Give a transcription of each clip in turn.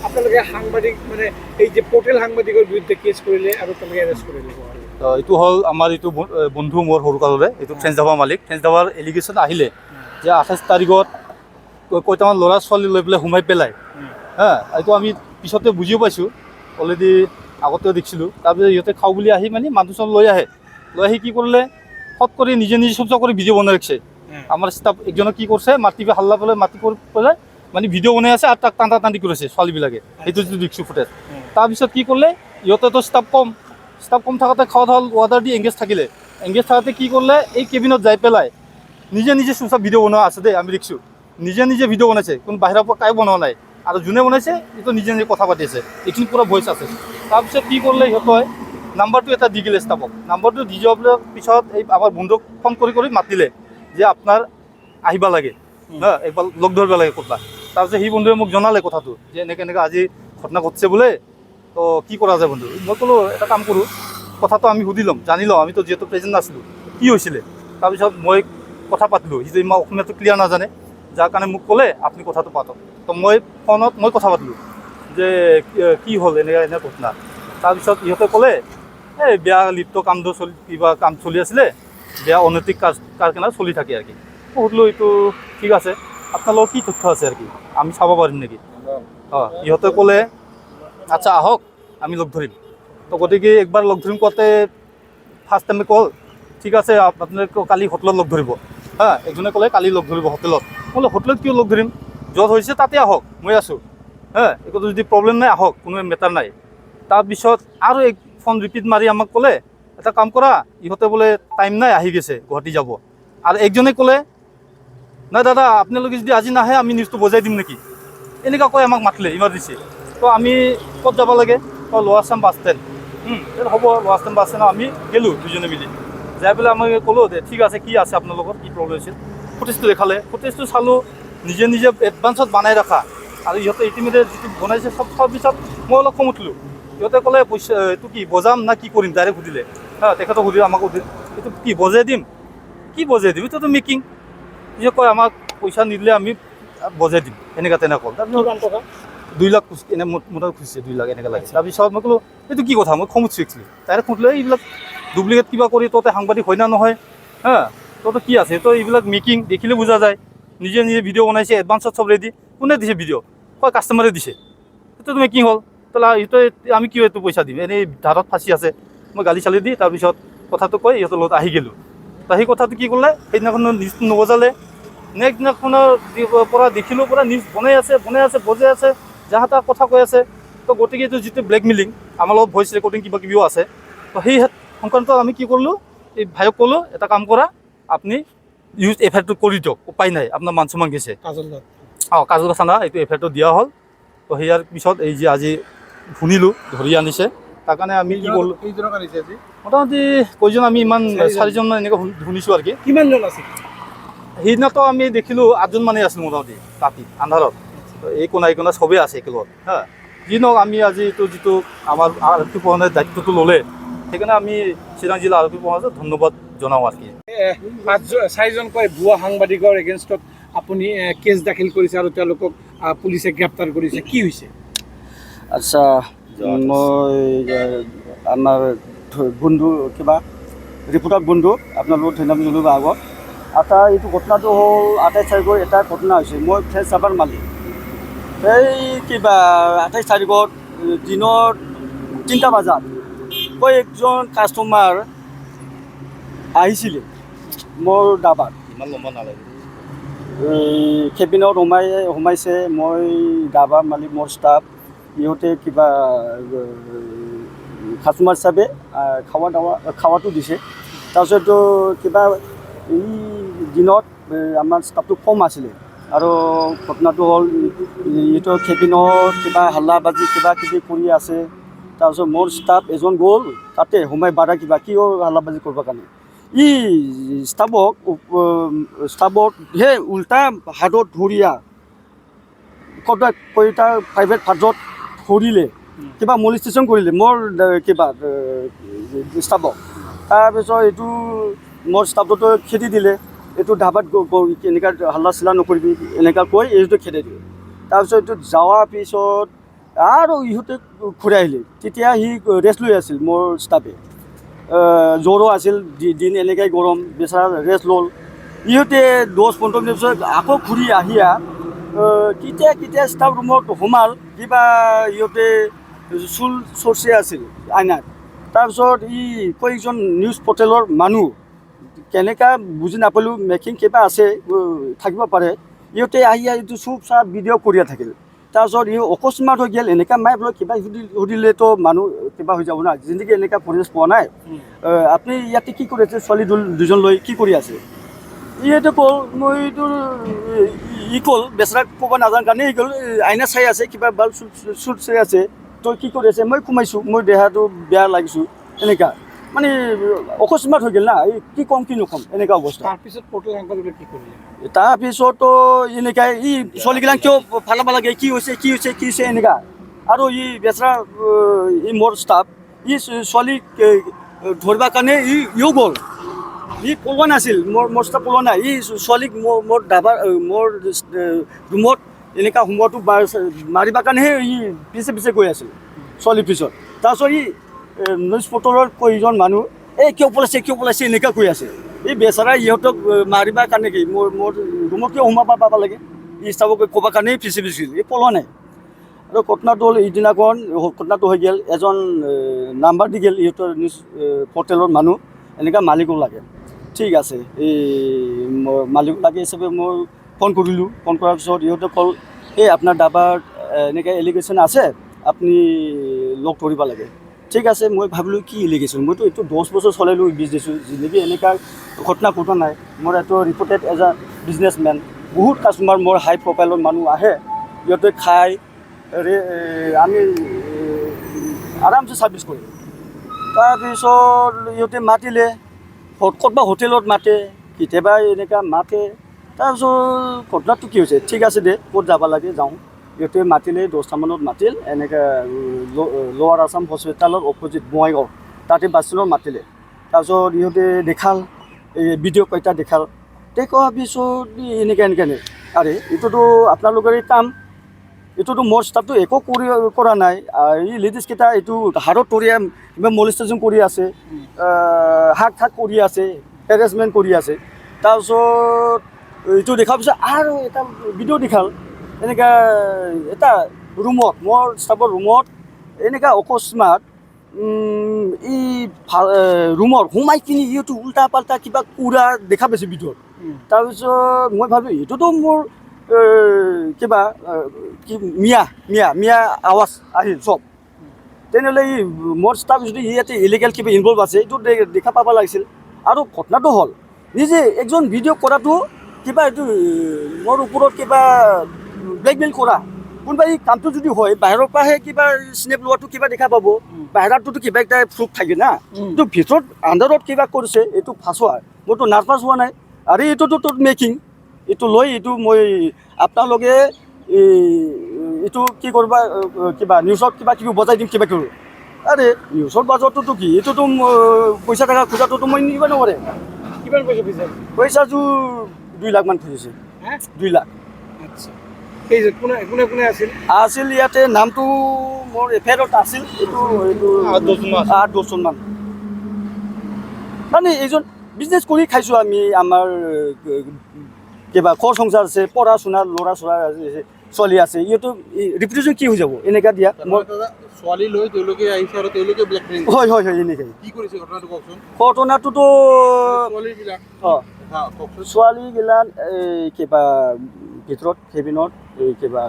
আপোনালোকে সাংবাদিক মানে এই যে পৰ্টেল সাংবাদিকৰ বিৰুদ্ধে কেছ কৰিলে আৰু তেওঁলোকে এৰেষ্ট কৰিলে? এইটো হ'ল আমাৰ এইটো বন্ধু মোৰ সৰুকালৰে, এইটো ফ্ৰেঞ্চ ধাবাৰ মালিক। ফ্ৰেঞ্চ ধাবাৰ এলিগেশ্যন আহিলে যে 28 তাৰিখত কেইটামান ল'ৰা ছোৱালী লৈ পেলাই সোমাই পেলাই, এইটো আমি পিছতে বুজিও পাইছোঁ, অলৰেডি আগতেও দেখিছিলোঁ। তাৰপিছত সিহঁতে খাওঁ বুলি আহি মানে মানুহ চানুহ লৈ আহি কি কৰিলে, ফট কৰি নিজে চুপ কৰি ভিডিঅ' বনাই ৰাখিছে। আমাৰ ষ্টাফ একজনে কি কৰিছে, মাতি হাল্লা পেলাই মাতি কৰি পেলাই মানে ভিডিঅ' বনাই আছে আৰু তাক টান্দি কৰিছে ছোৱালীবিলাকে, সেইটো যিটো দেখিছোঁ ফুটেজ। তাৰপিছত কি কৰিলে, ইহঁতেতো ষ্টাফ কম থাকোঁতে খাওয়া অৰ্ডাৰ দি এংগেজ থাকোঁতে কি কৰিলে, এই কেবিনত যাই পেলাই নিজে চুপ ভিডিঅ' বনোৱা আছে দেই, আমি দেখিছোঁ। নিজে ভিডিঅ' বনাইছে, কোনো বাহিৰৰ পৰা কায়ো বনোৱা নাই। আৰু যোনে বনাইছে এইটো নিজে কথা পাতি আছে, এইখিনি পূৰা ভইচ আছে। তাৰপিছত কি কৰিলে, সিহঁতে নাম্বাৰটো এটা দি দিলে ষ্টাফক। নাম্বাৰটো দি যোৱাৰ পিছত এই আমাৰ বন্ধুক ফোন কৰি মাতিলে যে আপোনাৰ আহিব লাগে, একবাৰ লগ ধৰিব লাগে ক'ৰবাত। তাৰপিছত সেই বন্ধুৱে মোক জনালে কথাটো যে এনেকৈ আজি ঘটনা ঘটিছে বোলে, তো কি কৰা যায় বন্ধু? মই ক'লোঁ এটা কাম কৰোঁ, কথাটো আমি সুধি ল'ম, জানি লওঁ, আমিতো যিহেতু প্ৰেজেণ্ট নাছিলোঁ, কি হৈছিলে। তাৰপিছত মই কথা পাতিলোঁ, সি যে ইমান অসমীয়াটো ক্লিয়াৰ নাজানে, যাৰ কাৰণে মোক ক'লে আপুনি কথাটো পাতক। তো মই ফোনত কথা পাতিলোঁ যে কি হ'ল এনে ঘটনা। তাৰপিছত ইহঁতে ক'লে এই বেয়া লিপ্ত কিবা কাম চলি আছিলে, বেয়া অনৈতিক কাৰখানা চলি থাকে আৰু কি। সুধিলোঁ এইটো ঠিক আছে, আপোনালোকৰ কি তথ্য আছে আৰু কি, আমি চাব পাৰিম নেকি? ইহঁতে ক'লে আচ্ছা আহক আমি লগ ধৰিম। তো গতিকে একবাৰ লগ ধৰিম কোৱাতে ফাৰ্ষ্ট টাইমে ক'ল ঠিক আছে আপোনালোকে কালি হোটেলত লগ ধৰিব। একজনে ক'লে কালি লগ ধৰিব হোটেলত। বোলে হোটেলত কিয় লগ ধৰিম, য'ত হৈছে তাতে আহক, মই আছোঁ, একো যদি প্ৰব্লেম নাই আহক, কোনো মেটাৰ নাই। তাৰপিছত আৰু এক ফোন ৰিপিট মাৰি আমাক ক'লে এটা কাম কৰা, ইহঁতে বোলে টাইম নাই, আহি গৈছে, গুৱাহাটী যাব। আৰু একজনে ক'লে নাই দাদা আপোনালোকে যদি আজি নাহে আমি নিউজটো বজাই দিম নেকি, এনেকুৱা কৈ আমাক মাতিলে ইমাৰ্জেঞ্চি। তো আমি ক'ত যাব লাগে, তো লোৱাৰ আছাম বাছ ষ্টেণ্ড। হ'ব লোৱাৰ আছাম বাছ ষ্টেণ্ড আমি গ'লোঁ দুজনে মিলি। যাই পেলাই আমি ক'লোঁ যে ঠিক আছে কি আছে আপোনালোকৰ, কি প্ৰব্লেম হৈছিল। ফুটেজটো দেখালে, ফুটেজটো চালোঁ, নিজে এডভান্সত বনাই ৰখা। আৰু ইহঁতে ইতিমধ্যে যিটো বনাইছে চব পিছত মই অলপ খং উঠিলোঁ। ইহঁতে ক'লে পইচা এইটো কি বজাম না কি কৰিম, ডাইৰেক্ট সুধিলে। তেখেতক সুধিলে, আমাক সুধিলে এইটো কি বজাই দিম, এইটোতো মেকিং। পিছত কয় আমাক পইচা নিদিলে আমি বজাই দিম, এনেকুৱা ক'ল। তাৰপিছত 2 লাখ এনে মোটামুটি খুজিছে, 2 লাখ এনেকৈ লাগে। তাৰপিছত মই ক'লোঁ এইটো কি কথা, মই খং উঠিছোঁ একচুৱেলি। ডাইৰেক্ট সুধিলে এইবিলাক ডুপ্লিকেট কিবা কৰি তহঁতে সাংবাদিক হয় না নহয়, তহঁতে কি আছে, তো এইবিলাক মেকিং দেখিলে বুজা যায়। নিজে ভিডিঅ' বনাইছে, এডভান্সত চব ৰেডি। কোনে দিছে ভিডিঅ'? হয় কাষ্টমাৰে দিছে। এইটোতো মেকিং হ'ল। আমি কিয় এইটো পইচা দিম, এনেই ধাৰত ফাঁচি আছে। মই গালি চালি দি তাৰপিছত কথাটো কৈ ইহঁতৰ লগত আহি গ'লোঁ। তো সেই কথাটো কি কৰিলে, সেইদিনাখন নিউজটো নবজালে। নেক্সট দিনাখনৰ পৰা দেখিলোঁ পূৰা নিউজ বজাই আছে, যাহা তাহ কথা কৈ আছে। তো গতিকে এইটো যিটো ব্লেকমেইলিং, আমাৰ লগত ভইচ ৰেকৰ্ডিং কিবাকিবিও আছে। তো সেই সংক্ৰান্তত আমি কি কৰিলোঁ, এই ভাইক ক'লোঁ এটা কাম কৰা, আপুনি এফআইআৰটো কৰি দিয়ক, উপায় নাই, আপোনাৰ মান চমান গৈছে। কাজলগাঁও থানা এইটো এফআইআৰটো দিয়া হ'ল। তো সেয়াৰ পিছত এই যে আজি শুনিলোঁ ধৰি আনিছে, তাৰ কাৰণে আমি কি কৰিলোঁ, মোটামুটি কেইজন আমি ইমান 4জন এনেকৈ শুনিছোঁ আৰু কি। কিমানজন আছে? সেইদিনাতো আমি দেখিলোঁ 8জন মানে আছিলোঁ মোটামুটি, ৰাতি আন্ধাৰত। এই কোনা চবেই আছে একেলগত। যি নহওক আমি আজি এইটো যিটো আমাৰ আৰক্ষী প্ৰশাসনে দায়িত্বটো ল'লে, সেইকাৰণে আমি চিৰাং জিলা আৰক্ষী প্ৰশাসনক ধন্যবাদ জনাওঁ আৰু কি। 4জনকৈ ভুৱা সাংবাদিকৰ এগেইনষ্টত আপুনি কেছ দাখিল কৰিছে আৰু তেওঁলোকক পুলিচে গ্ৰেপ্তাৰ কৰিছে, কি হৈছে? আচ্ছা, মই আমাৰ বন্ধু কিবা ৰিপৰ্টাৰ বন্ধু আপোনালোকক ধন্যবাদ জনাব আগত। এইটো ঘটনাটো হ'ল 28 তাৰিখৰ এটা ঘটনা হৈছে। মই ফ্ৰেঞ্চ ধাবাৰ মালিক। এই কিবা 28 তাৰিখত দিনৰ 3টা বজাত মই একজন কাষ্টমাৰ আহিছিলে মোৰ ধাবাত। ইমান লম্বা নালাগে, কেবিনত সোমাইছে। মই ধাবাৰ মালিক, মোৰ ষ্টাফ, ইহঁতে কিবা কাষ্টমাৰ হিচাপে খাৱাটো দিছে। তাৰপিছতো কিবা এই দিনত আমাৰ ষ্টাফটো কম আছিলে আৰু ঘটনাটো হ'ল এইটো কেবিনত কিবা হাল্লা বাজি কিবা কিবি কৰি আছে। তাৰপিছত মোৰ ষ্টাফ এজন গ'ল তাতে সোমাই বাধা কিবা কিয় হাল্লা বাজি কৰিবৰ কাৰণে। ষ্টাফক সেই উল্টা হাতত ধৰিয়া কয়টা প্ৰাইভেট পাৰ্টত ধৰিলে, কিবা মলিষ্টেশ্যন কৰিলে মোৰ কিবা ষ্টাফক। তাৰপিছত এইটো মোৰ ষ্টাফটো খেদি দিলে, এইটো ধাবাত এনেকুৱা হাল্লা চিল্লা নকৰিবি এনেকুৱা কৈ এইটো খেদি দিলে। তাৰপিছত এইটো যোৱাৰ পিছত আৰু ইহঁতে ঘূৰাই আহিলে তেতিয়া সি ৰেষ্ট লৈ আছিল মোৰ ষ্টাফে জ্বৰো আছিল দিন এনেকৈ গৰম বেচাৰা ৰেষ্ট ল'ল ইহঁতে 10-15 মিনিট পিছত আকৌ ঘূৰি আহিয়া কেতিয়া ষ্টাফ ৰুমত সোমাল কিবা ইহঁতে চুল চৰ্চে আছিল আইনাত তাৰপিছত কয়েকজন নিউজ পৰ্টেলৰ মানুহ কেনেকুৱা বুজি নাপালোঁ মেকিং কিবা আছে থাকিব পাৰে ইহঁতে আহি এইটো চুপ চাপ ভিডিঅ' কৰিয়ে থাকিল তাৰপিছত ই অকস্মাত হৈ গ'ল এনেকুৱা মাই বোলে কিবা সুধিলেতো মানুহ কিবা হৈ যাব না যেনেকৈ এনেকুৱা পৰিৱেশ পোৱা নাই আপুনি ইয়াতে কি কৰি আছে ছোৱালী দুজন লৈ কি কৰি আছে ইহঁতে ক'ল মই এইটো ক'ল বেচেৰাক ক'ব নাজানো কাৰণে ই ক'ল আইনা চাই আছে কিবা বাল চুট চাই আছে তই কি কৰি আছে মই সোমাইছোঁ মই দেহাটো বেয়া লাগিছোঁ এনেকুৱা মানে অকস্মাত হৈ গ'ল না এই কি ক'ম কি নক'ম এনেকুৱা অৱস্থা তাৰপিছত পৰ্টেল সাংবাদিকে কি কৰিলে তাৰপিছতো এনেকৈ ছোৱালীগিলাক কিয় ভাল লাগে কি হৈছে এনেকুৱা আৰু বেচেৰা মোৰ ষ্টাফ ছোৱালীক ধৰিবৰ কাৰণে ইও গ'ল পলোৱা নাছিল মোৰ ষ্টাফ পলোৱা নাই ছোৱালীক মোৰ মোৰ ৰুমত এনেকুৱা সোমোৱাটো মাৰিবৰ কাৰণেহে পিছে গৈ আছিল ছোৱালীৰ পিছত তাৰপিছত নিউজ পৰ্টেলৰ কেইজন মানুহ কিয় পলাইছে এনেকুৱা কৈ আছে বেচেৰা ইহঁতক মাৰিবৰ কাৰণে কি মোৰ ৰুমত কিয় সোমাব পাব লাগে ষ্টাফক ক'বৰ কাৰণেই পিছে পলোৱা নাই আৰু ঘটনাটো হ'ল এইদিনাখন ঘটনাটো হৈ গ'ল এজন নাম্বাৰ দি গ'ল ইহঁতৰ নিউজ পৰ্টেলৰ মানুহ এনেকুৱা মালিকো লাগে ঠিক আছে মালিক লাগে হিচাপে মই ফোন কৰিলোঁ ফোন কৰাৰ পিছত ইহঁতে ক'ল আপোনাৰ দাবাৰ এনেকৈ এলিগেশ্যন আছে আপুনি লগ ধৰিব লাগে ঠিক আছে মই ভাবিলোঁ কি এলিগেশ্যন মইতো এইটো 10 বছৰ চলাইলোঁ বিজনেছো যেনেকৈ এনেকুৱা ঘটনা ঘটা নাই মোৰ এইটো ৰিপৰ্টেড এজ এ বিজনেছমেন বহুত কাষ্টমাৰ মোৰ হাই প্ৰফাইলৰ মানুহ আহে ইহঁতে খাই আমি আৰামছে ছাৰ্ভিচ কৰিম তাৰপিছত ইহঁতে মাতিলে ক'ৰবাত হোটেলত মাতে কেতিয়াবা এনেকুৱা মাতে তাৰপিছত ঘটনাটো কি হৈছে ঠিক আছে দে ক'ত যাব লাগে যাওঁ ইহঁতে মাতিলে 10টামানত মাতিল এনেকৈ লৱাৰ আছাম হস্পিটেলৰ অপজিট বঙাইগাঁও তাতে বাছখনত মাতিলে তাৰপিছত ইহঁতে দেখাল ভিডিঅ' কেইটা দেখাল দেখুৱাৰ পিছত এনেকৈ আৰে এইটোতো আপোনালোকৰে কাম এইটোতো মোৰ ষ্টাফটো একো কৰা নাই লেডিজকেইটা এইটো হাৰত তৰিয়া কিবা মলেষ্টেশ্যন কৰি আছে হাক কৰি আছে হেৰেছমেণ্ট কৰি আছে তাৰপিছত এইটো দেখাৰ পিছত আৰু এটা ভিডিঅ' দেখাল এনেকুৱা এটা ৰুমত মোৰ ষ্টাফৰ ৰুমত এনেকুৱা অকস্মাত ৰুমত সোমাই কিনি ইহঁতো উল্টা পাল্টা কিবা কৰা দেখা পাইছে ভিডিঅ'ত তাৰপিছত মই ভাবিলোঁ এইটোতো মোৰ কিবা কি মিয়া আৱাজ আহিল চব তেনেহ'লে মোৰ ষ্টাফ যদি ইয়াতে ইলিগেল কিবা ইনভলভ আছে এইটো দেখা পাব লাগিছিল আৰু ঘটনাটো হ'ল নিজে একজন ভিডিঅ' কৰাটো কিবা এইটো মোৰ ওপৰত কিবা ব্লেকমেইল কৰা কোনোবা এই কামটো যদি হয় বাহিৰৰ পৰাহে কিবা স্নেপ লোৱাটো কিবা দেখা পাব বাহিৰততো কিবা এটা প্ৰুফ থাকে না কিন্তু ভিতৰত আণ্ডাৰত কিবা কৰিছে এইটো ফাঁচোৱা মোৰতো নাৰ্ভাছ হোৱা নাই আৰু এইটোতো তোৰ মেকিং এইটো লৈ এইটো মই আপোনালোকে এইটো কি কৰিব কিবা নিউজত কিবা বজাই দিম কিবা কৰোঁ আৰে নিউজৰ বাজতটোতো কি এইটোতো পইচা টকা খোজাটোতো মই নিব নোৱাৰে কিমান পইচা পিছে পইচাযোৰ 2 লাখ মান খুজিছে 2 লাখ আচ্ছা এই যে কোনে আছিল ইয়াতে নামটো মোৰ এফআইআৰত আছিল এইটো 8-10জন মান মানে এইজন বিজনেছ কৰি খাইছোঁ আমি আমাৰ কিবা ঘৰ সংসাৰ আছে পঢ়া শুনা ল'ৰা ছোৱালী আছে ইহঁতো ৰিপুটেশ্যন কি হৈ যাব এনেকুৱা দিয়া ছোৱালী লৈ তেওঁলোকে আহিছে আৰু তেওঁলোকে ব্লেকমেইল হয় এনেকৈ কি কৰিছে ঘটনাটো কওকচোন ঘটনাটোতো ছোৱালীগিলাক এই কিবা ভিতৰত কেবিনত এই কিবা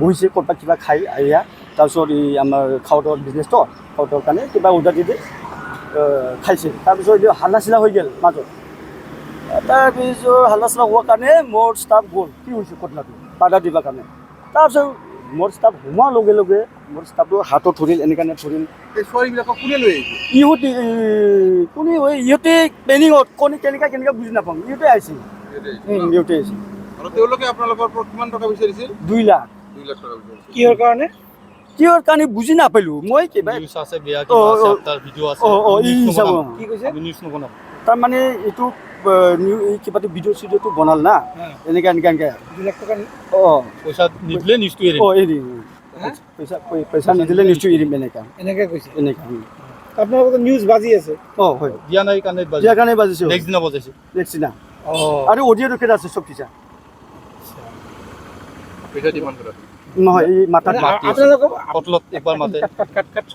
বহিছে ক'ৰবাত কিবা খাই আহিয়া তাৰপিছত এই আমাৰ খাউটৰ বিজনেছটো খাউটৰ কাৰণে কিবা অৰ্ডাৰ দি খাইছে তাৰপিছত হাল্লা চিলা হৈ গ'ল মাজত তাৰপিছত হাল্লা চিলা হোৱাৰ কাৰণে মোৰ ষ্টাফ গ'ল কি হৈছে ঘটনাটো বাধা দিবৰ কাৰণে তাৰপিছত মোৰ ষ্টাফ সোমোৱাৰ লগে লগে মোৰ ষ্টাফটো হাতত ধৰিল এনেকৈ ধৰিল এই ছোৱালীবিলাকক কোনে লৈ আহিছে ইহঁতে প্লেনিঙত কেনেকৈ বুজি নাপাওঁ ইহঁতে আহিছিল আৰু তেওঁলোকে আপোনালোকৰ পৰা কিমান টকা বিচাৰিছিল 2 লাখ টকা বিচাৰিছিল কিহৰ কাৰণে বুজি নাপালোঁ মই কিবা তাৰমানে এইটো কিবা ভিডিঅ' চিডিঅ'টো বনাল না এনেকৈ 2 লাখ টকা পইচা নিদিলে নিউজটো এৰি হা? পইচা নিদিলে নিশ্চয় এৰিম এনেকা এনেকে কৈছে এনেকা আপোনালোকৰ নিউজ বাজি আছে অঁ হয় দিয়া নাই কাৰণে দিয়াৰ কাৰণে বাজিছে নেক্সট দিনা বজাইছে নেক্সট দিনা অঁ আৰু অডিঅ'টো কেইটা আছে চব টিচাৰ পইচা ডিমাণ্ড কৰা নহয় এই মাতাত আপোনালোকক পটলত একবাৰ মাতে কাট